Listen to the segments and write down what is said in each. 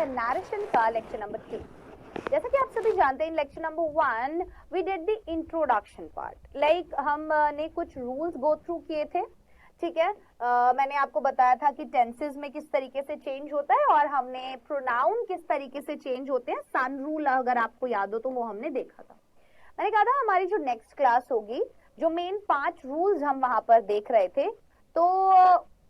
Narration का lecture number 3। जैसा कि आप सभी जानते हैं, in lecture number 1 we did the introduction part. Like हमने कुछ रूल्स गो थ्रू किए थे, ठीक है। मैंने आपको बताया था कि टेंसेस में किस तरीके से चेंज होता है और हमने प्रोनाउन किस तरीके से चेंज होते हैं। सन रूल अगर आपको याद हो तो वो हमने देखा था। मैंने कहा था हमारी जो नेक्स्ट क्लास होगी, जो मेन 5 रूल्स हम वहां पर देख रहे थे, तो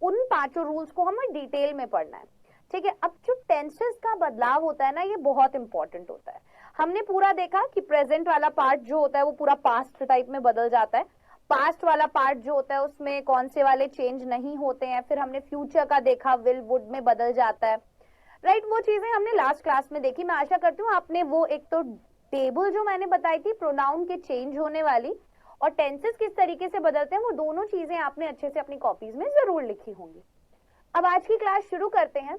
उन 5 रूल्स को हमें डिटेल में पढ़ना है, ठीक है। अब जो टेंसेस का बदलाव होता है ना, ये बहुत इंपॉर्टेंट होता है। हमने पूरा देखा कि प्रेजेंट वाला पार्ट जो होता है वो पूरा पास्ट टाइप में बदल जाता है। पास्ट वाला पार्ट जो होता है उसमें कौन से वाले चेंज नहीं होते हैं। फिर हमने फ्यूचर का देखा, विल वुड में बदल जाता है, राइट। वो चीजें हमने लास्ट क्लास में देखी। मैं आशा करती हूँ आपने वो एक तो टेबल जो मैंने बताई थी प्रोनाउन के चेंज होने वाली और टेंसेस किस तरीके से बदलते हैं, वो दोनों चीजें आपने अच्छे से अपनी कॉपीज में जरूर लिखी होंगी। अब आज की क्लास शुरू करते हैं।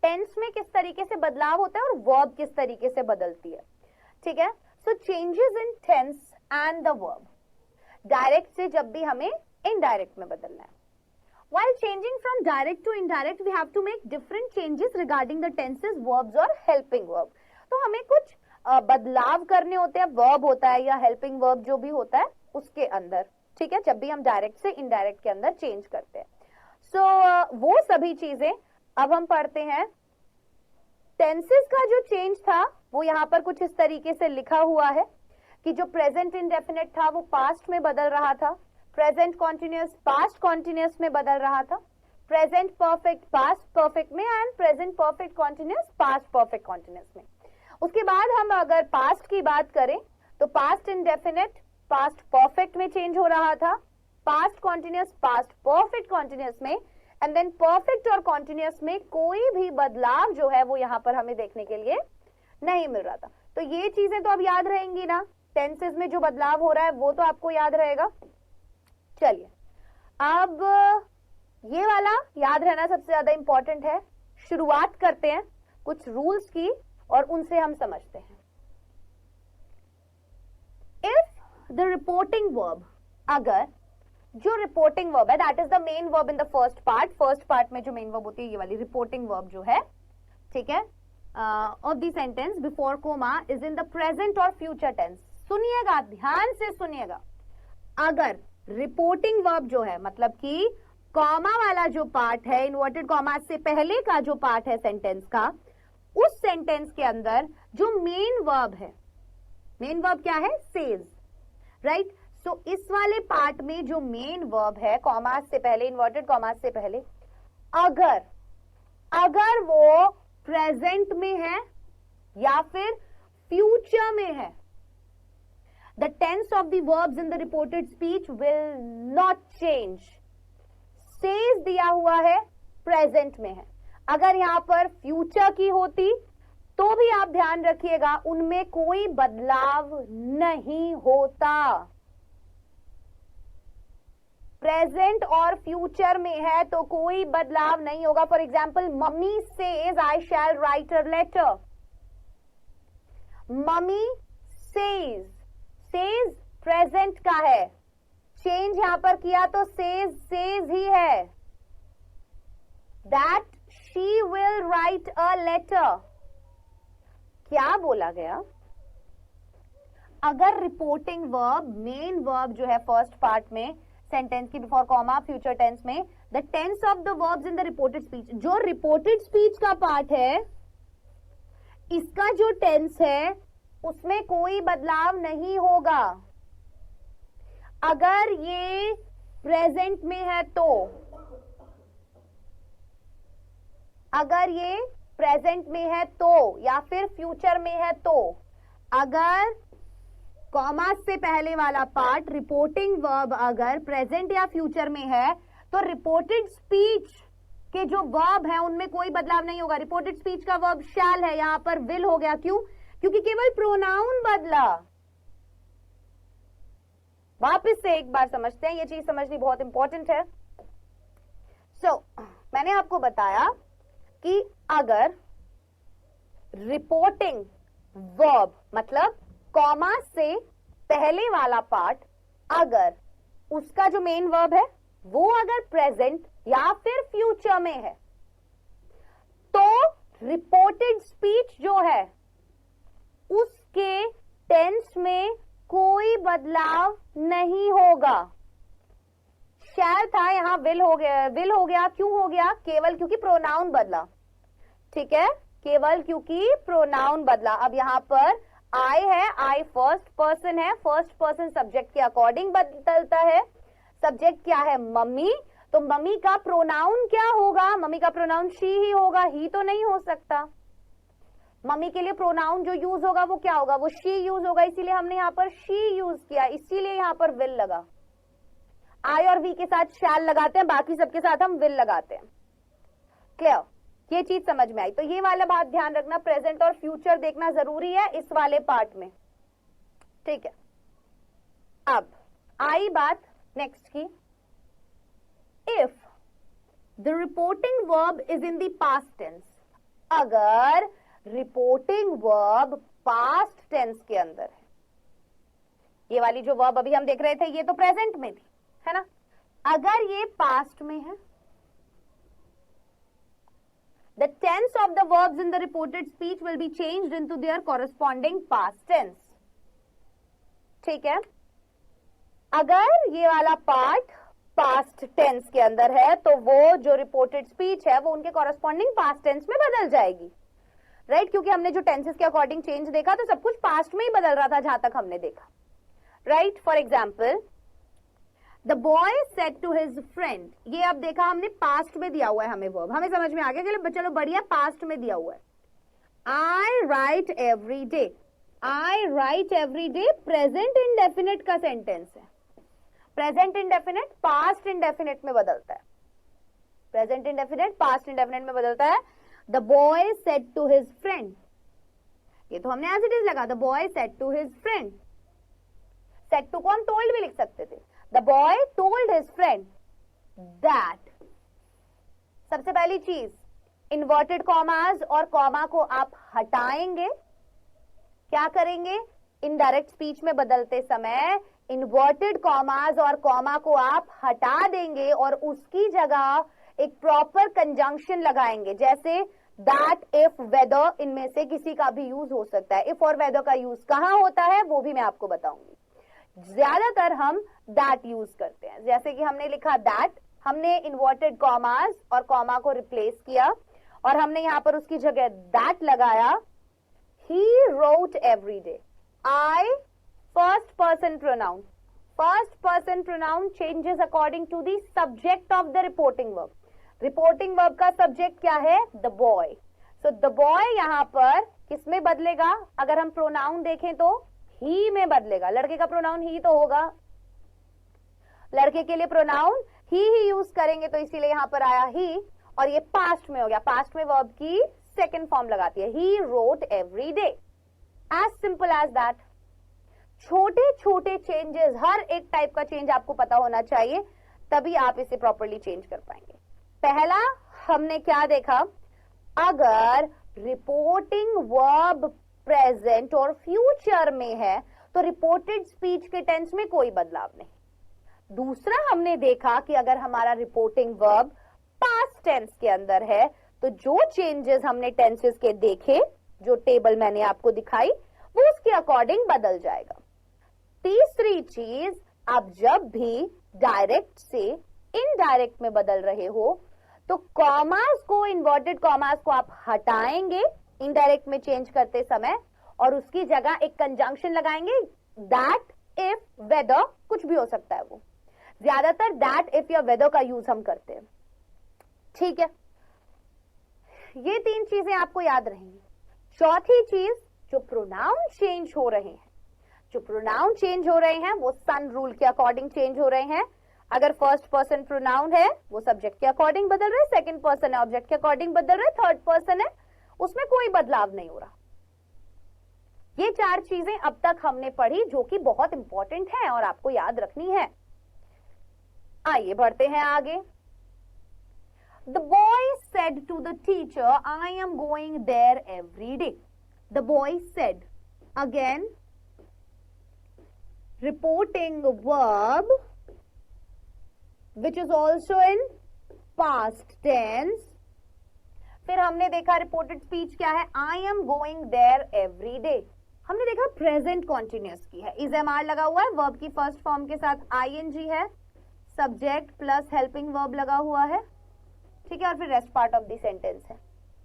टेंस में किस तरीके से बदलाव होता है और वर्ब किस तरीके से बदलती है, ठीक है। So changes in tense and the verb, direct से जब भी हमें इनडायरेक्ट में बदलना है। While changing from direct to indirect, we have to make different changes regarding the tenses, verbs और helping verb। तो हमें कुछ बदलाव करने होते हैं, वर्ब होता है या हेल्पिंग वर्ब जो भी होता है उसके अंदर, ठीक है, जब भी हम डायरेक्ट से इनडायरेक्ट के अंदर चेंज करते हैं। सो वो सभी चीजें अब हम पढ़ते हैं। टेंसेस का जो चेंज था वो यहाँ पर कुछ इस तरीके से लिखा हुआ है कि जो प्रेजेंट इंडेफिनिट था वो पास्ट में बदल रहा था, प्रेजेंट कॉन्टिन्यूअस पास्ट कॉन्टिन्यूअस में बदल रहा था, प्रेजेंट परफेक्ट पास्ट परफेक्ट में and present perfect continuous past perfect continuous में। उसके बाद हम अगर पास्ट की बात करें तो पास्ट इंडेफिनिट पास्ट परफेक्ट में चेंज हो रहा था, past continuous past perfect continuous में, एंड देन परफेक्ट और कॉन्टिन्यूअस में कोई भी बदलाव जो है वो यहाँ पर हमें देखने के लिए नहीं मिल रहा था। तो ये चीजें तो अब याद रहेंगी ना, टेंसेस में जो बदलाव हो रहा है वो तो आपको याद रहेगा। चलिए अब ये वाला याद रहना सबसे ज्यादा इंपॉर्टेंट है। शुरुआत करते हैं कुछ रूल्स की और उनसे हम समझते हैं। इफ द रिपोर्टिंग वर्ब, अगर जो रिपोर्टिंग वर्ब है, that is the main verb in the first part में जो मेन वर्ब होती है ये वाली रिपोर्टिंग वर्ब जो है, ठीक है, of the sentence before comma is in the present और फ्यूचर टेंस। सुनिएगा, ध्यान से सुनिएगा। अगर रिपोर्टिंग वर्ब जो है, मतलब कि कॉमा वाला जो पार्ट है, इन्वर्टेड कॉमा से पहले का जो पार्ट है सेंटेंस का, उस सेंटेंस के अंदर जो मेन वर्ब है, मेन वर्ब क्या है, सेज, राइट। सो इस वाले पार्ट में जो मेन वर्ब है कॉमा से पहले, इन्वर्टेड कॉमा से पहले, अगर वो प्रेजेंट में है या फिर फ्यूचर में है, the tense of the verbs in the reported speech will not change। says दिया हुआ है, प्रेजेंट में है। अगर यहां पर फ्यूचर की होती तो भी आप ध्यान रखिएगा उनमें कोई बदलाव नहीं होता। प्रेजेंट और फ्यूचर में है तो कोई बदलाव नहीं होगा। For example, mummy says I shall write a letter. Mummy says, says present का है, चेंज यहां पर किया तो सेज ही है। That she will write a letter. क्या बोला गया? अगर रिपोर्टिंग वर्ब, मेन वर्ब जो है फर्स्ट पार्ट में सेंटेंस की बिफोर कॉमा फ्यूचर टेंस में, the tense of the verbs in the reported speech, जो रिपोर्टेड स्पीच का पार्ट है इसका जो टेंस है उसमें कोई बदलाव नहीं होगा। अगर ये प्रेजेंट में है तो, अगर ये प्रेजेंट में है तो या फिर फ्यूचर में है तो, अगर कॉमा से पहले वाला पार्ट रिपोर्टिंग वर्ब अगर प्रेजेंट या फ्यूचर में है तो रिपोर्टेड स्पीच के जो वर्ब है उनमें कोई बदलाव नहीं होगा। रिपोर्टेड स्पीच का वर्ब शैल है, यहां पर विल हो गया। क्यों? क्योंकि केवल प्रोनाउन बदला। वापस से एक बार समझते हैं, ये चीज समझनी बहुत इंपॉर्टेंट है। मैंने आपको बताया कि अगर रिपोर्टिंग वर्ब मतलब कॉमा से पहले वाला पार्ट, अगर उसका जो मेन वर्ब है वो अगर प्रेजेंट या फिर फ्यूचर में है तो रिपोर्टेड स्पीच जो है उसके टेंस में कोई बदलाव नहीं होगा। शैल था, यहां विल हो गया। विल हो गया, क्यों हो गया? केवल क्योंकि प्रोनाउन बदला। ठीक है, केवल क्योंकि प्रोनाउन बदला। अब यहां पर आई है, आई फर्स्ट पर्सन है, फर्स्ट पर्सन सब्जेक्ट के अकॉर्डिंग बदलता है। सब्जेक्ट क्या है? मम्मी, तो मम्मी का प्रोनाउन क्या होगा? मम्मी का प्रोनाउन शी ही होगा, ही तो नहीं हो सकता। मम्मी के लिए प्रोनाउन जो यूज होगा वो क्या होगा? वो शी यूज होगा, इसीलिए हमने यहाँ पर शी यूज किया, इसीलिए यहाँ पर विल लगा। आई और वी के साथ शैल लगाते हैं, बाकी सबके साथ हम विल लगाते हैं। क्लियर? ये चीज समझ में आई? तो ये वाला बात ध्यान रखना, प्रेजेंट और फ्यूचर देखना जरूरी है इस वाले पार्ट में। ठीक है, अब आई बात नेक्स्ट की। If the reporting verb is in the past tense, अगर रिपोर्टिंग वर्ब पास्ट टेंस के अंदर है, ये वाली जो वर्ब अभी हम देख रहे थे ये तो प्रेजेंट में थी, है ना? अगर ये पास्ट में है, the tense of the verbs in the reported speech will be changed into their corresponding past tense. ठीक है, अगर ये वाला पार्ट पास्ट टेंस के अंदर है तो वो जो रिपोर्टेड स्पीच है वो उनके कॉरेस्पॉन्डिंग पास्ट टेंस में बदल जाएगी, राइट? क्योंकि हमने जो टेंसेस के अकॉर्डिंग चेंज देखा तो सब कुछ पास्ट में ही बदल रहा था जहां तक हमने देखा, right? For example, the boy said to his friend, ये अब देखा हमने पास्ट में दिया हुआ है हमें वर्ब, हमें समझ में आ गया, चलो बढ़िया, पास्ट में दिया हुआ है। I write every day, I write every day present indefinite का सेंटेंस है। प्रेजेंट इंडेफिनिट पास्ट इंडेफिनिट में बदलता है, प्रेजेंट इंडेफिनिट पास्ट इंडेफिनिट में बदलता है। The boy said to his friend, ये तो हमने एज इट इज लगा, the boy said to his friend. Said to को हम टोल्ड भी लिख सकते थे। The boy told his friend that, सबसे पहली चीज, इन्वर्टेड कॉमास और कॉमा को आप हटाएंगे। क्या करेंगे? इनडायरेक्ट स्पीच में बदलते समय इन्वर्टेड कॉमास और कॉमा को आप हटा देंगे और उसकी जगह एक प्रॉपर कंजंक्शन लगाएंगे, जैसे दैट, इफ, वेदर, इनमें से किसी का भी यूज हो सकता है। इफ और वेदर का यूज कहां होता है वो भी मैं आपको बताऊंगी। ज्यादातर हम दैट यूज करते हैं, जैसे कि हमने लिखा दैट, हमने इन्वर्टेड कॉमास और कॉमा को रिप्लेस किया और हमने यहां पर उसकी जगह दैट लगाया। He wrote every day, I first person pronoun, first person pronoun changes according to the subject of the reporting verb. Reporting verb का सब्जेक्ट क्या है? The boy. So the boy यहां पर किसमें बदलेगा? अगर हम प्रोनाउन देखें तो ही में बदलेगा। लड़के का प्रोनाउन ही तो होगा, लड़के के लिए प्रोनाउन ही यूज करेंगे, तो इसीलिए यहां पर आया ही, और ये पास्ट में हो गया। पास्ट में वर्ब की सेकंड फॉर्म लगाती है, he wrote every day. As simple as that. छोटे छोटे चेंजेस, हर एक टाइप का चेंज आपको पता होना चाहिए, तभी आप इसे प्रॉपरली चेंज कर पाएंगे। पहला हमने क्या देखा? अगर रिपोर्टिंग वर्ब प्रेजेंट और फ्यूचर में है तो रिपोर्टेड स्पीच के टेंस में कोई बदलाव नहीं। दूसरा हमने देखा कि अगर हमारा रिपोर्टिंग वर्ब पास्ट टेंस के अंदर है तो जो चेंजेस हमने टेंसेस के देखे, जो टेबल मैंने आपको दिखाई, वो उसके अकॉर्डिंग बदल जाएगा। तीसरी चीज, आप जब भी डायरेक्ट से इनडायरेक्ट में बदल रहे हो तो कॉमास को, इन्वर्टेड कॉमास को आप हटाएंगे इनडायरेक्ट में चेंज करते समय और उसकी जगह एक कंजंक्शन लगाएंगे, दैट, इफ, वेदर, कुछ भी हो सकता है वो। ज्यादातर दैट, इफ या वेदर का यूज हम करते हैं, ठीक है? ये तीन चीजें आपको याद रहेंगी। चौथी चीज, जो प्रोनाउन चेंज हो रहे हैं, जो प्रोनाउन चेंज हो रहे हैं वो सन रूल के अकॉर्डिंग चेंज हो रहे हैं। अगर फर्स्ट पर्सन प्रोनाउन है वो सब्जेक्ट के अकॉर्डिंग बदल रहे, सेकंड पर्सन है ऑब्जेक्ट के अकॉर्डिंग बदल रहे, थर्ड पर्सन है उसमें कोई बदलाव नहीं हो रहा। ये चार चीजें अब तक हमने पढ़ी जो कि बहुत इंपॉर्टेंट है और आपको याद रखनी है। आइए बढ़ते हैं आगे। The boy said to the teacher, I am going there every day. The boy said. Again, reporting verb which is also in past tense. फिर हमने देखा रिपोर्टेड स्पीच क्या है, I am going there every day. हमने देखा present continuous की है, is M R लगा हुआ है, वर्ब की फर्स्ट फॉर्म के साथ आईएनजी है, सब्जेक्ट प्लस हेल्पिंग वर्ब लगा हुआ है, ठीक है, और फिर rest part of the sentence है।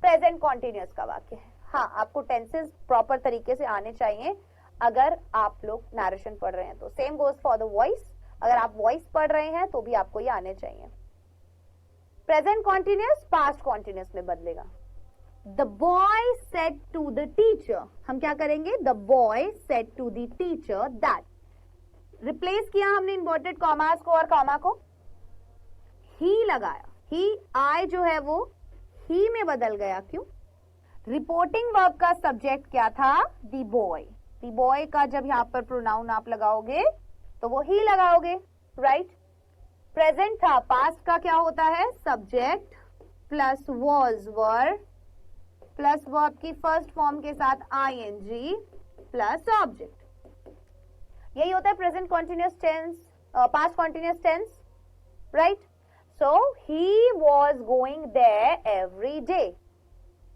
प्रेजेंट कॉन्टिन्यूअस का वाक्य है। हाँ, आपको टेंसेस प्रॉपर तरीके से आने चाहिए अगर आप लोग नरेशन पढ़ रहे हैं तो। Same goes for the voice, अगर आप वॉइस पढ़ रहे हैं तो भी आपको ये आने चाहिए। प्रेजेंट कॉन्टिन्यूअस पास्ट कॉन्टिन्यूअस में बदलेगा। The boy said to the teacher, हम क्या करेंगे, the boy said to the teacher that, replace किया हमने इन्वर्टेड कॉमास को और कॉमा को, ही लगाया, ही आई जो है वो ही में बदल गया, क्यों, रिपोर्टिंग वर्ब का सब्जेक्ट क्या था, द बॉय, द बॉय का जब यहां पर प्रोनाउन आप लगाओगे तो वो ही लगाओगे, राइट। प्रेजेंट था, पास्ट का क्या होता है, subject plus was were plus verb की फर्स्ट फॉर्म के साथ आईएनजी प्लस ऑब्जेक्ट, यही होता है present continuous tense, past continuous tense, right. So he was going there every day,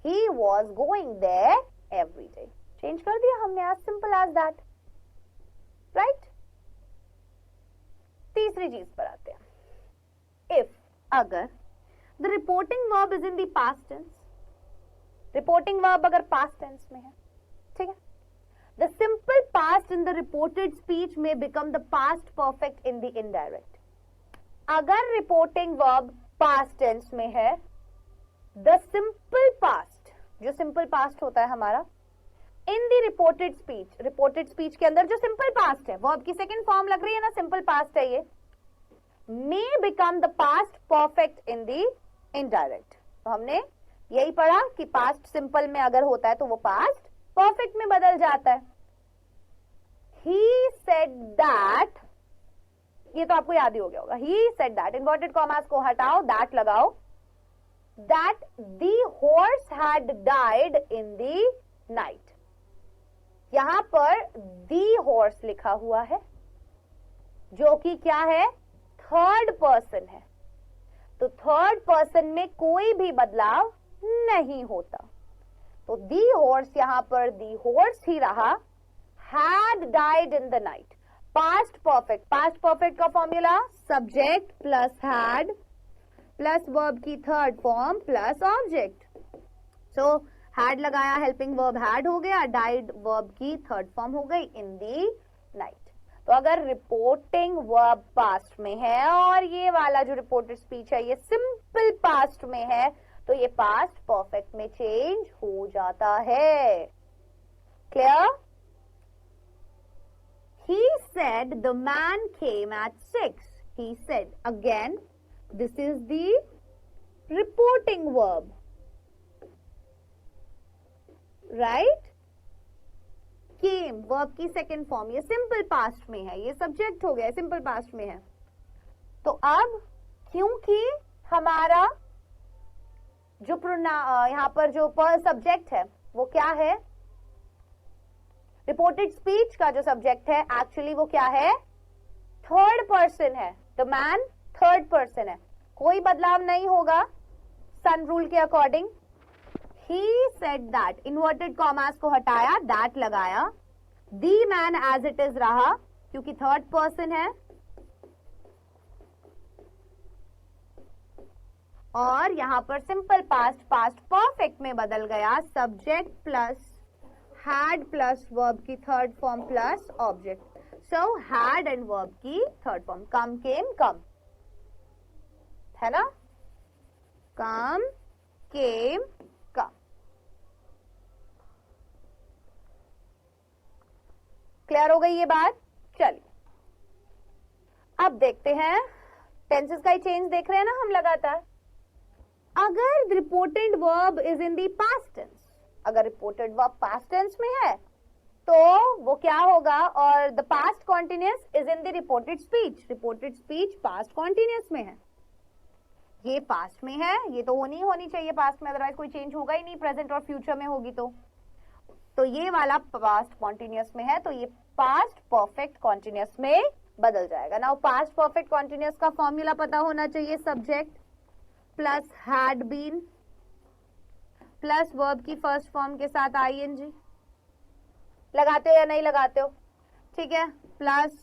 he was going there every day, change कर दिया हमने, आज सिंपल एज दैट, राइट। तीसरी चीज पर आते हैं, इफ, अगर the reporting verb is in the past tense, reporting verb अगर पास्ट टेंस में है, ठीक है, the simple past in the reported speech में become the past perfect in the indirect. अगर रिपोर्टिंग वर्ब पास्ट टेंस में है, द सिंपल पास्ट, जो सिंपल पास्ट होता है हमारा, in the reported speech, reported speech के अंदर जो सिंपल पास्ट है, वर्ब की सेकंड फॉर्म लग रही है ना, सिंपल पास्ट है ये, may become the past perfect in the indirect। तो हमने यही पढ़ा कि पास्ट सिंपल में अगर होता है तो वो पास्ट परफेक्ट में बदल जाता है। he said that, ये तो आपको याद ही हो गया होगा, he said that, inverted commas को हटाओ, that लगाओ, that the horse had died in the night। यहां पर the horse लिखा हुआ है जो कि क्या है, थर्ड पर्सन है, तो थर्ड पर्सन में कोई भी बदलाव नहीं होता, तो दी हॉर्स यहां पर दी हॉर्स ही रहा, had died in the night, past perfect, past perfect का formula subject plus had plus verb की third form plus object, so had लगाया, हेल्पिंग वर्ब हैड हो गया, डाइड वर्ब की थर्ड फॉर्म हो गई, इन दी नाइट। तो अगर रिपोर्टिंग वर्ब पास्ट में है और ये वाला जो रिपोर्टेड स्पीच है ये सिंपल पास्ट में है, तो ये पास्ट परफेक्ट में चेंज हो जाता है। Clear? He said the man came at 6. He said, again, this is the reporting verb, right? Came verb की सेकेंड फॉर्म, ये सिंपल पास्ट में है, ये सब्जेक्ट हो गया, सिंपल पास्ट में है। तो अब क्योंकि हमारा जो यहाँ पर जो सब्जेक्ट है वो क्या है, रिपोर्टेड स्पीच का जो सब्जेक्ट है एक्चुअली वो क्या है, थर्ड पर्सन है, द मैन थर्ड पर्सन है, कोई बदलाव नहीं होगा सन रूल के according. He said that, inverted commas को हटाया, that लगाया, the man as it is रहा क्योंकि थर्ड पर्सन है, और यहां पर सिंपल पास्ट पास्ट परफेक्ट में बदल गया, subject plus had plus verb की third form plus object, so had and verb की third form, come came come, है ना, कम केम कम। क्लियर हो गई ये बात? चलिए अब देखते हैं, टेंसेस का ही चेंज देख रहे हैं ना हम लगातार। अगर reported verb is in the past tense, अगर रिपोर्टेड वर्ब पास्ट टेंस में है तो वो क्या होगा, और the past continuous is in the reported speech, reported speech past continuous में है, ये पास्ट में है, ये तो होनी चाहिए पास्ट में, अदरवाइज कोई चेंज होगा ही नहीं, प्रेजेंट और फ्यूचर में होगी तो ये वाला पास्ट कॉन्टिन्यूअस में है, तो ये पास्ट परफेक्ट कॉन्टिन्यूअस में बदल जाएगा। नाउ पास्ट परफेक्ट कॉन्टिन्यूअस का फॉर्मूला पता होना चाहिए, subject plus had been plus verb की फर्स्ट फॉर्म के साथ आईएनजी, लगाते हो या नहीं लगाते हो? ठीक है, प्लस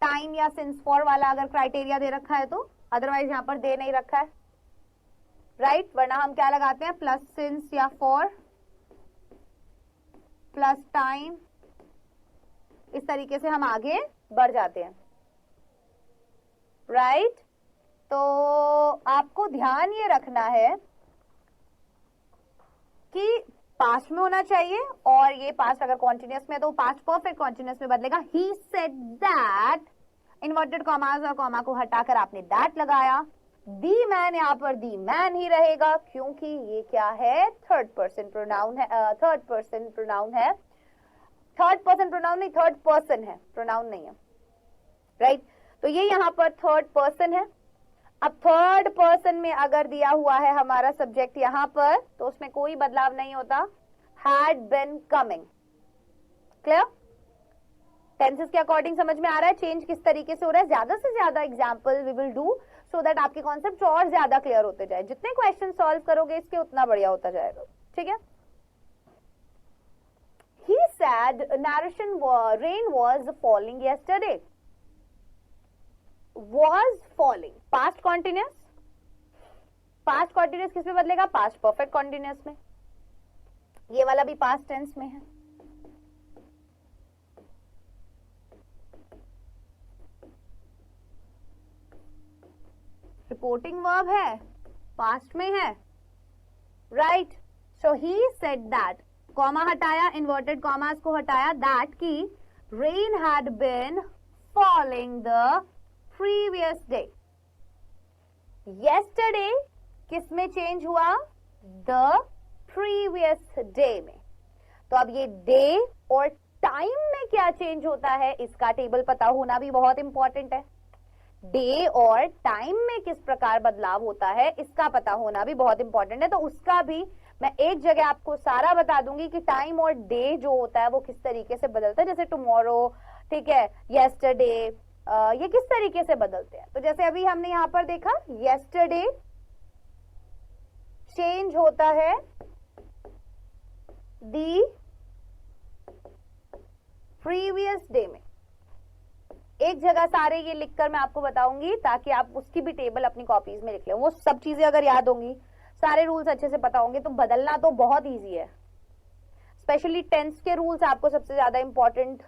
टाइम या सिंस फॉर वाला अगर क्राइटेरिया दे रखा है तो, अदरवाइज यहाँ पर दे नहीं रखा है, राइट? वरना हम क्या लगाते हैं, प्लस सिंस या फॉर प्लस टाइम, इस तरीके से हम आगे बढ़ जाते हैं, राइट? तो आपको ध्यान ये रखना है कि पास्ट में होना चाहिए, और ये पास्ट अगर कॉन्टिन्यूअस में है तो पास्ट परफेक्ट कॉन्टिन्यूअस में बदलेगा। ही सेड दैट, इन्वर्टेड कॉमास और कॉमा को हटाकर आपने दैट लगाया। दी मैन, यहाँ पर दी मैन ही रहेगा क्योंकि ये क्या है, थर्ड पर्सन प्रोनाउन है, थर्ड पर्सन प्रोनाउन है, थर्ड पर्सन प्रोनाउन नहीं, थर्ड पर्सन है, प्रोनाउन नहीं है, राइट? तो ये यहाँ पर थर्ड पर्सन है। अब थर्ड पर्सन में अगर दिया हुआ है हमारा सब्जेक्ट यहाँ पर, तो उसमें कोई बदलाव नहीं होता, had been coming. Clear? Tenses के अकॉर्डिंग समझ में आ रहा है चेंज किस तरीके से हो रहा है? ज्यादा से ज्यादा example we will do so that आपके कॉन्सेप्ट और ज्यादा क्लियर होते जाए। जितने क्वेश्चन सॉल्व करोगे इसके उतना बढ़िया होता जाएगा, ठीक है? He said narration rain was falling yesterday. Was falling past continuous, past continuous किस में बदलेगा? past perfect continuous में। ये वाला भी past tense में है। रिपोर्टिंग वर्ब है, past में है, right? So he said that, comma हटाया, इन्वर्टेड कॉमास को हटाया, दैट की rain had been falling the previous day. Yesterday किस में चेंज हुआ? द प्रीवियस डे में। तो अब ये डे और टाइम में क्या चेंज होता है इसका टेबल पता होना भी बहुत इंपॉर्टेंट है। डे और टाइम में किस प्रकार बदलाव होता है इसका पता होना भी बहुत इंपॉर्टेंट है। तो उसका भी मैं एक जगह आपको सारा बता दूंगी कि टाइम और डे जो होता है वो किस तरीके से बदलता है। जैसे टुमारो, ठीक है, येस्टरडे, ये किस तरीके से बदलते हैं। तो जैसे अभी हमने यहां पर देखा, येस्टरडे चेंज होता है दी प्रीवियस डे में। एक जगह सारे ये लिखकर मैं आपको बताऊंगी ताकि आप उसकी भी टेबल अपनी कॉपीज में लिख लें। वो सब चीजें अगर याद होंगी, सारे रूल्स अच्छे से पता होंगे तो बदलना तो बहुत इजी है। स्पेशली टेंस के रूल्स आपको सबसे ज्यादा इंपॉर्टेंट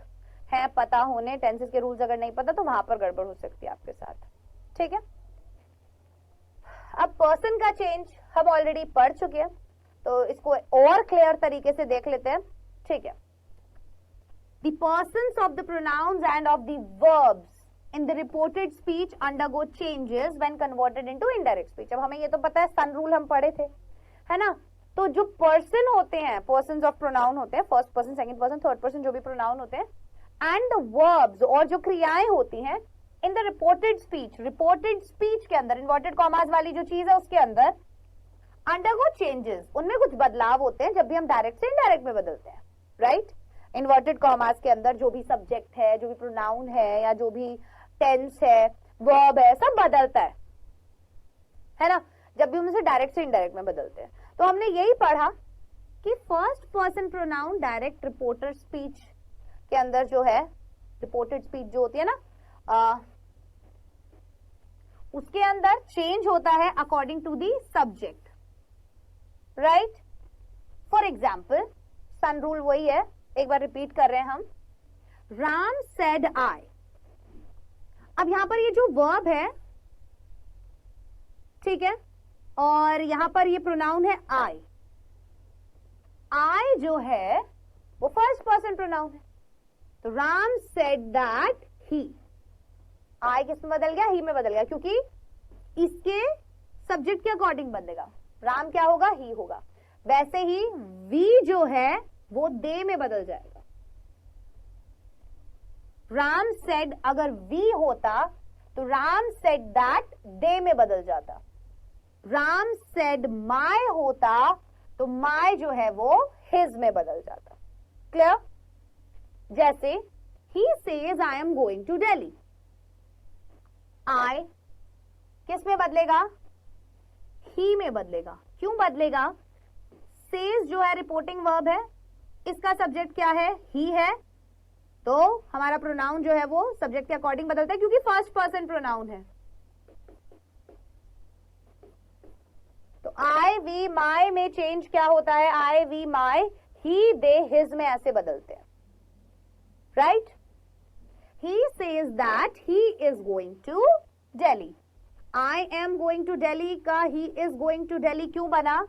है पता होने। टेंसेस के रूल्स अगर नहीं पता तो वहां पर गड़बड़ हो सकती है आपके साथ, ठीक है? अब पर्सन का चेंज हम ऑलरेडी पढ़ चुके हैं, तो इसको और क्लियर तरीके से देख लेते हैं, ठीक है? The persons of the pronouns and of the verbs in the reported speech undergo changes when converted into indirect speech। अब हमें ये तो पता है, सन रूल हम पढ़े थे, है ना? तो जो पर्सन होते हैं, पर्सन्स ऑफ प्रोनाउन होते हैं, first person, second person, third person, जो भी प्रोनाउन होते हैं, एंड द वर्ब्स और जो क्रियाएं होती हैं इन the reported speech, reported speech के अंदर इन्वर्टेड कॉमास वाली जो चीज है उसके अंदर अंडरगो चेंजेस, उनमें कुछ बदलाव होते हैं जब भी हम डायरेक्ट से इनडायरेक्ट में बदलते हैं, राइट? इन्वर्टेड कॉमास के अंदर जो भी सब्जेक्ट है, जो भी प्रोनाउन है, या जो भी टेंस है, वर्ब है, सब बदलता है ना? जब भी हम उसे डायरेक्ट से इनडायरेक्ट में बदलते हैं। तो हमने यही पढ़ा कि first person pronoun direct reporter speech के अंदर जो है, रिपोर्टेड स्पीच जो होती है ना, उसके अंदर चेंज होता है according to the subject, right? For example, सन रूल वही है, एक बार रिपीट कर रहे हैं हम। Ram said I. अब यहां पर ये जो वर्ब है, ठीक है, और यहां पर ये प्रोनाउन है आई। आई जो है वो फर्स्ट पर्सन प्रोनाउन है, तो राम सेड दैट ही। आई किस में बदल गया? ही में बदल गया, क्योंकि इसके सब्जेक्ट के अकॉर्डिंग बदलेगा। राम क्या होगा? ही होगा। वैसे ही वी जो है वो दे में बदल जाएगा। राम सेड अगर वी होता तो राम सेड दैट दे में बदल जाता। राम सेड माय होता तो माय जो है वो हिज में बदल जाता। क्लियर? जैसे he says I am going to Delhi. I किस में बदलेगा? ही में बदलेगा। क्यों बदलेगा? सेज जो है रिपोर्टिंग वर्ब है, इसका सब्जेक्ट क्या है, ही है, तो हमारा प्रोनाउन जो है वो सब्जेक्ट के अकॉर्डिंग बदलता है क्योंकि फर्स्ट पर्सन प्रोनाउन है। तो आई वी माई में चेंज क्या होता है, आई we my, he they his में ऐसे बदलते हैं, right. He says that he is going to Delhi, I am going to Delhi का he is going to Delhi क्यों बना,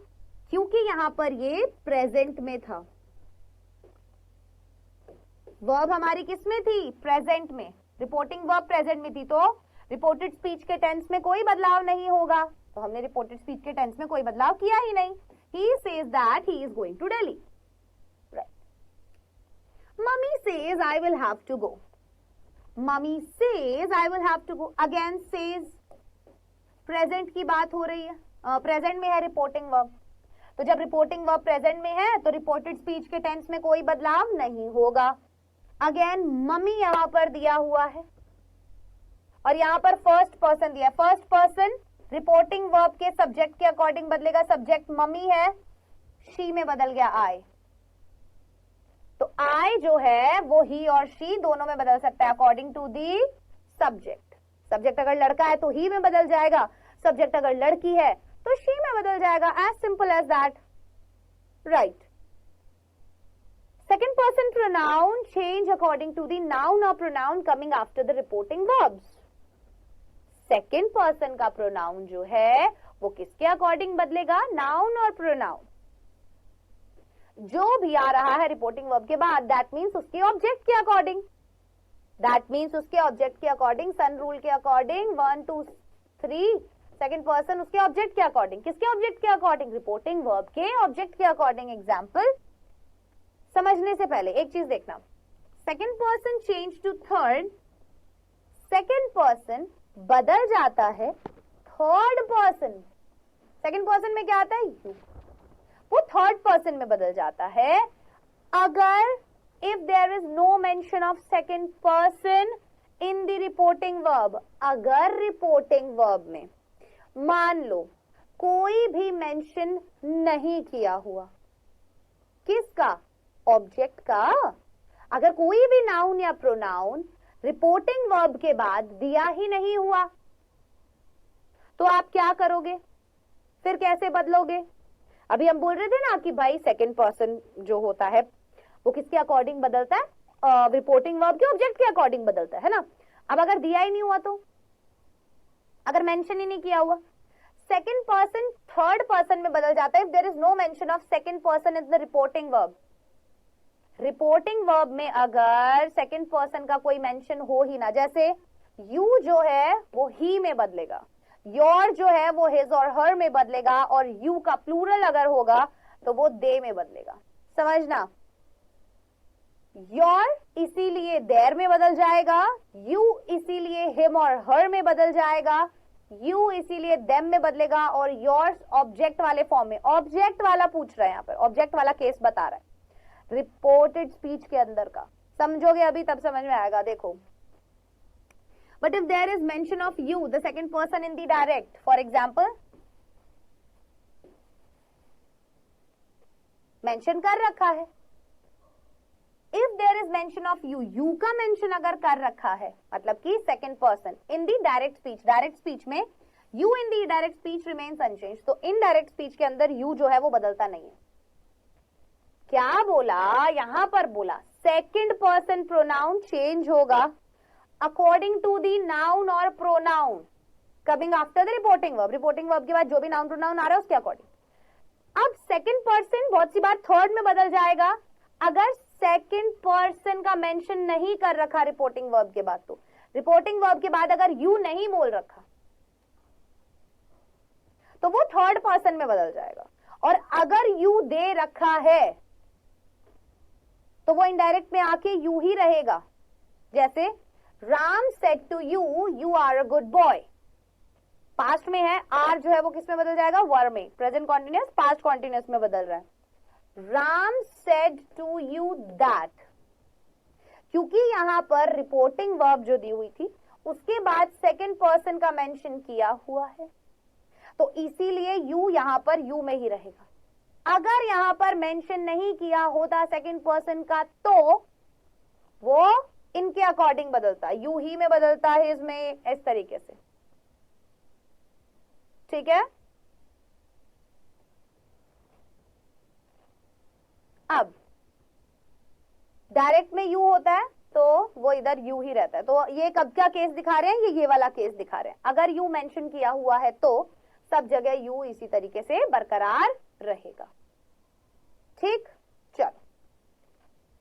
क्योंकि यहां पर ये प्रेजेंट में था, वर्ब हमारी किस में थी, प्रेजेंट में, रिपोर्टिंग वर्ब प्रेजेंट में थी, तो रिपोर्टेड स्पीच के टेंस में कोई बदलाव नहीं होगा, तो हमने रिपोर्टेड स्पीच के टेंस में कोई बदलाव किया ही नहीं। He says that he is going to Delhi, right. Mummy says I will have to go, mummy says I will have to go, again says, present की बात हो रही है, प्रेजेंट में है रिपोर्टिंग वर्ब, तो जब रिपोर्टिंग वर्ब प्रेजेंट में है तो रिपोर्टेड स्पीच के टेंस में कोई बदलाव नहीं होगा। अगेन मम्मी यहां पर दिया हुआ है और यहां पर फर्स्ट पर्सन दिया, फर्स्ट पर्सन रिपोर्टिंग वर्ब के सब्जेक्ट के अकॉर्डिंग बदलेगा, सब्जेक्ट मम्मी है, शी में बदल गया आई, तो आई जो है वो ही और शी दोनों में बदल सकता है according to the subject. Subject अगर लड़का है तो ही में बदल जाएगा, सब्जेक्ट अगर लड़की है तो शी में बदल जाएगा, as simple as that, right. Second person pronoun change according to the noun or pronoun coming after the reporting verbs. Second person का pronoun जो है वो किसके according बदलेगा, noun और pronoun, जो भी आ रहा है reporting verb के बाद that means उसके object के according, that means उसके object के according, sun rule के according 1 2 3, second person उसके object के according, किसके object के according, reporting verb के object के according। example समझने से पहले एक चीज देखना, second person change to third, second person बदल जाता है थर्ड पर्सन, सेकेंड पर्सन में क्या आता है, यू, वो थर्ड पर्सन में बदल जाता है अगर if there is no mention of second person in the reporting verb, अगर रिपोर्टिंग वर्ब में मान लो कोई भी मेंशन नहीं किया हुआ, किसका, ऑब्जेक्ट का, अगर कोई भी नाउन या प्रोनाउन रिपोर्टिंग वर्ब के बाद दिया ही नहीं हुआ तो आप क्या करोगे, फिर कैसे बदलोगे। अभी हम बोल रहे थे ना कि भाई सेकंड पर्सन जो होता है वो किसके अकॉर्डिंग बदलता है, रिपोर्टिंग वर्ब के ऑब्जेक्ट के अकॉर्डिंग बदलता है ना। अब अगर दिया ही नहीं हुआ तो, अगर मेंशन ही नहीं किया हुआ, सेकंड पर्सन थर्ड पर्सन में बदल जाता है if there is no mention of second person in the reporting verb. Reporting verb में अगर सेकंड पर्सन का कोई मेंशन हो ही ना, जैसे यू जो है वो ही में बदलेगा, योर जो है वो हिज और हर में बदलेगा, और यू का प्लूरल अगर होगा तो वो दे में बदलेगा, समझना। योर इसीलिए देयर में बदल जाएगा, यू इसीलिए हिम और हर में बदल जाएगा, यू इसीलिए देम में बदलेगा, और योर्स ऑब्जेक्ट वाले फॉर्म में, ऑब्जेक्ट वाला पूछ रहा है यहाँ पर, ऑब्जेक्ट वाला केस बता रहा है रिपोर्टेड स्पीच के अंदर का, समझोगे अभी तब समझ में आएगा। देखो, but if there is mention of you the second person in the direct, for example mention कर रखा है, if there is mention of you, you का मेंशन अगर कर रखा है मतलब कि second person in the direct speech, direct speech में you in the direct speech remains unchanged, तो इनडायरेक्ट स्पीच के अंदर यू जो है वो बदलता नहीं है। क्या बोला यहां पर, बोला सेकंड पर्सन प्रोनाउन चेंज होगा अकॉर्डिंग टू दी नाउन और pronoun coming after the reporting verb, reporting verb के बाद जो भी नाउन प्रोनाउन आ रहा है उसके अकॉर्डिंग। अब सेकंड पर्सन बहुत सी बार थर्ड में बदल जाएगा अगर सेकंड पर्सन का मेंशन नहीं कर रखा रिपोर्टिंग वर्ब के बाद, तो रिपोर्टिंग वर्ब के बाद अगर यू नहीं बोल रखा तो वो थर्ड पर्सन में बदल जाएगा, और अगर यू दे रखा है तो वो इनडायरेक्ट में आके यू ही रहेगा, जैसे Ram said to you you are a good boy, past में है, आर जो है वो किस में बदल जाएगा, वर में, प्रेजेंट कॉन्टिन्यूअस पास्ट कॉन्टिन्यूअस में बदल रहा है। Ram said to you that, क्योंकि यहां पर रिपोर्टिंग वर्ब जो दी हुई थी उसके बाद सेकंड पर्सन का मेंशन किया हुआ है, तो इसीलिए यू यहां पर यू में ही रहेगा। अगर यहां पर मेंशन नहीं किया होता सेकंड पर्सन का तो वो इनके अकॉर्डिंग बदलता, यू ही में बदलता है, इसमें इस तरीके से, ठीक है। अब डायरेक्ट में यू होता है तो वो इधर यू ही रहता है, तो ये कब क्या केस दिखा रहे हैं, ये वाला केस दिखा रहे हैं। अगर यू मेंशन किया हुआ है तो सब जगह यू इसी तरीके से बरकरार रहेगा, ठीक। चलो,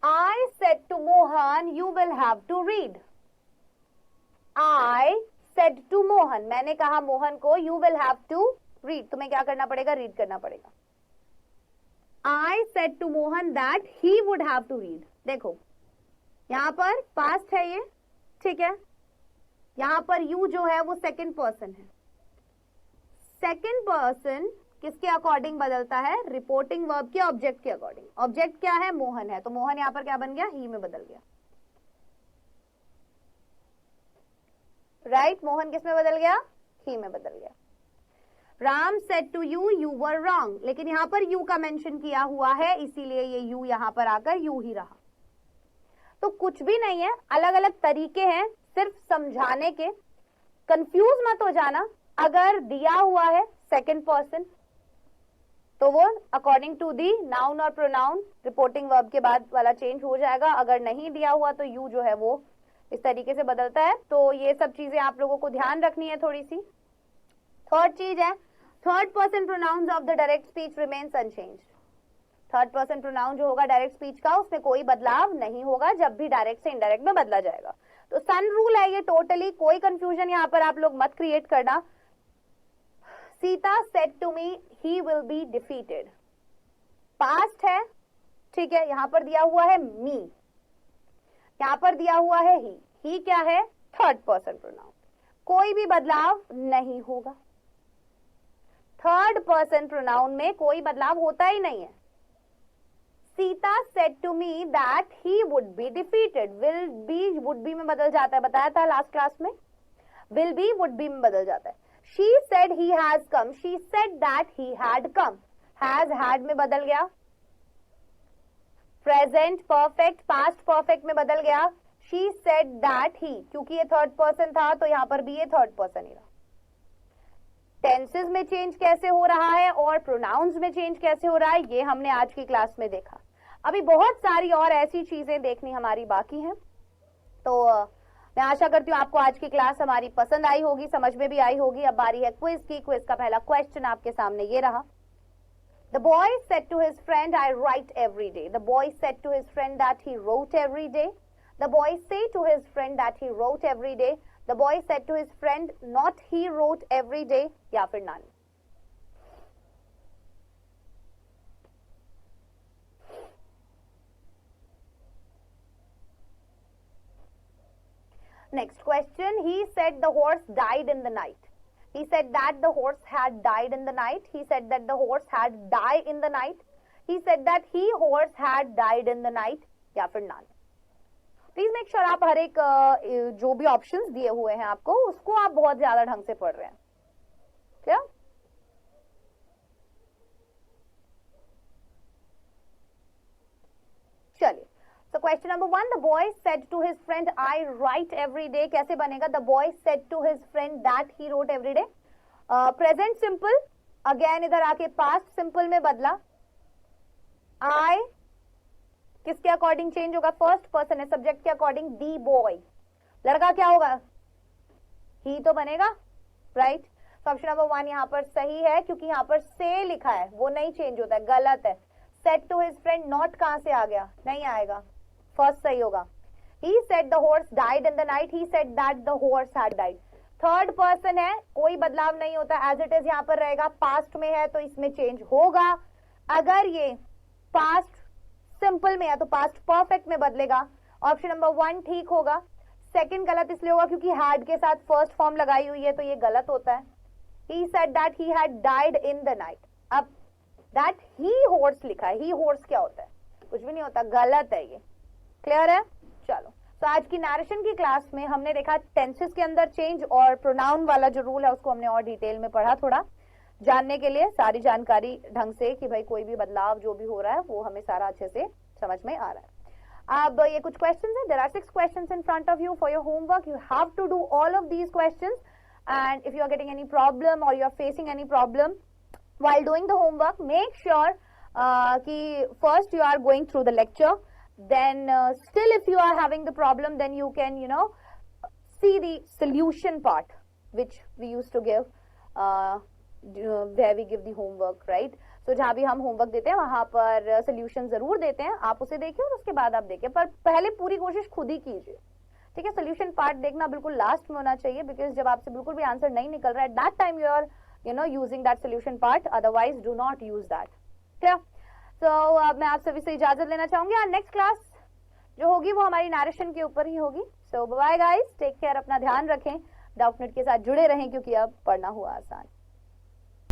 I said to Mohan you will have to read. I said to Mohan, मैंने कहा मोहन को you will have to read, तुम्हें क्या करना पड़ेगा, रीड करना पड़ेगा। I said to Mohan that he would have to read। देखो यहां पर पास्ट है ये, ठीक है, यहां पर you जो है वो सेकंड पर्सन है। सेकंड पर्सन किसके अकॉर्डिंग बदलता है, रिपोर्टिंग वर्ब के ऑब्जेक्ट के अकॉर्डिंग। ऑब्जेक्ट क्या है, मोहन है, तो मोहन यहां पर क्या बन गया, ही में बदल गया, राइट। मोहन किस में बदल गया, ही में बदल गया। Ram said to you you were wrong, लेकिन यहां पर यू का मेंशन किया हुआ है इसीलिए ये यू यहां पर आकर यू ही रहा। तो कुछ भी नहीं है, अलग अलग तरीके हैं सिर्फ समझाने के, कंफ्यूज मत हो जाना। अगर दिया हुआ है सेकंड पर्सन तो वो अकॉर्डिंग टू दी नाउन और प्रोनाउन रिपोर्टिंग वर्ब के बाद वाला चेंज हो जाएगा। अगर नहीं दिया हुआ तो यू जो है वो इस तरीके से बदलता है। तो ये सब चीजें आप लोगों को ध्यान रखनी है थोड़ी सी। थर्ड चीज है, third person pronouns of the direct speech remains unchanged. Third person pronoun जो होगा डायरेक्ट स्पीच का उसमें कोई बदलाव नहीं होगा जब भी डायरेक्ट से इनडायरेक्ट में बदला जाएगा। तो सन रूल है ये, टोटली कोई कंफ्यूजन यहाँ पर आप लोग मत क्रिएट करना। Sita said to me he will be defeated, past है, ठीक है, यहां पर दिया हुआ है मी, यहां पर दिया हुआ है ही क्या है, थर्ड पर्सन प्रोनाउन, कोई भी बदलाव नहीं होगा। थर्ड पर्सन प्रोनाउन में कोई बदलाव होता ही नहीं है। Sita said to me that he would be defeated, will be would be में बदल जाता है, बताया था लास्ट क्लास में, विल बी वुड बी में बदल जाता है। She said he has come, she said that he had come, has had में बदल गया, प्रेजेंट परफेक्ट पास्ट परफेक्ट में बदल गया। She said that he, क्योंकि ये थर्ड पर्सन था तो यहाँ पर भी ये थर्ड पर्सन ही रहा। टेंसेस में चेंज कैसे हो रहा है और प्रोनाउंस में चेंज कैसे हो रहा है ये हमने आज की क्लास में देखा। अभी बहुत सारी और ऐसी चीजें देखनी हमारी बाकी हैं। तो मैं आशा करती हूँ आपको आज की क्लास हमारी पसंद आई होगी, समझ में भी आई होगी। अब बारी है क्विज की। क्विज का पहला क्वेश्चन आपके सामने ये रहा। The boy said to his friend, I write every day. The boy said to his friend that he wrote every day. The boy said to his friend that he wrote every day. The boy said to his friend, not he wrote every day, या फिर none. Next question, he said the horse died in the night. He said that the horse had died in the night. He said that the horse had died in the night. He said that he horse had died in the night, या फिर none. Please make sure आप हर एक जो भी options दिए हुए हैं आपको उसको आप बहुत ज्यादा ढंग से पढ़ रहे हैं, क्या? चलिए, so question number 1, the boy said to his friend I write every day, कैसे बनेगा? The boy said to his friend that he wrote every day. Present simple, again इधर आके past simple में बदला। I किसके अकॉर्डिंग चेंज होगा? First person है, subject के अकॉर्डिंग दी बॉय। लड़का क्या होगा? ही तो बनेगा, राइट। ऑप्शन नंबर 1 यहाँ पर सही है क्योंकि यहाँ पर से लिखा है, वो नहीं चेंज होता है, गलत है। Said to his friend, not कहां से आ गया? नहीं आएगा, फर्स्ट सही होगा। He said the horse died in the night, he said that the horse had died. Third person है, कोई बदलाव नहीं होता, एज इट इज यहाँ पर रहेगा। पास्ट में है तो इसमें चेंज होगा। अगर ये पास्ट सिंपल में है तो पास्ट परफेक्ट में बदलेगा। ऑप्शन नंबर 1 ठीक होगा। सेकंड गलत इसलिए होगा क्योंकि हैड के साथ फर्स्ट फॉर्म लगाई हुई है तो ये गलत होता है। ही said that he had died in the night. अब दैट ही हॉर्स लिखा है, ही हॉर्स क्या होता है? कुछ भी नहीं होता, गलत है ये। क्लियर है? चलो, तो आज की नरेशन की क्लास में हमने देखा टेंसेस के अंदर चेंज और प्रोनाउन वाला जो रूल है उसको हमने और डिटेल में पढ़ा थोड़ा। जानने के लिए, सारी जानकारी ढंग से कि भाई कोई भी बदलाव जो भी हो रहा है वो हमें सारा अच्छे से समझ में आ रहा है। अब ये कुछ क्वेश्चंस है, there are 6 questions in front of you for your homework, you have to do all of these questions and if you are getting any problem or you are facing any problem while doing the homework, make sure ki first you are going through the lecture, then still if you are having the problem, then you can see the solution part which we used to give where we give the homework, right? So जहाँ भी हम homework देते हैं वहाँ पर solution जरूर देते हैं, आप उसे देखिए और उसके बाद आप देखिए, पर पहले पूरी कोशिश खुद ही कीजिए, ठीक है? सोल्यूशन पार्ट देखना बिल्कुल लास्ट में होना चाहिए, बिकॉज जब आपसे बिल्कुल भी आंसर नहीं निकल रहा है, that time you are using that solution part, otherwise do not use that. ठीक है? सो अब मैं आप सभी से इजाजत लेना चाहूंगी, और नेक्स्ट क्लास जो होगी वो हमारी नरेशन के ऊपर ही होगी। सो बाय गाइस, टेक केयर, अपना ध्यान रखें, डाउटनेट के साथ जुड़े रहें क्योंकि अब पढ़ना हुआ आसान।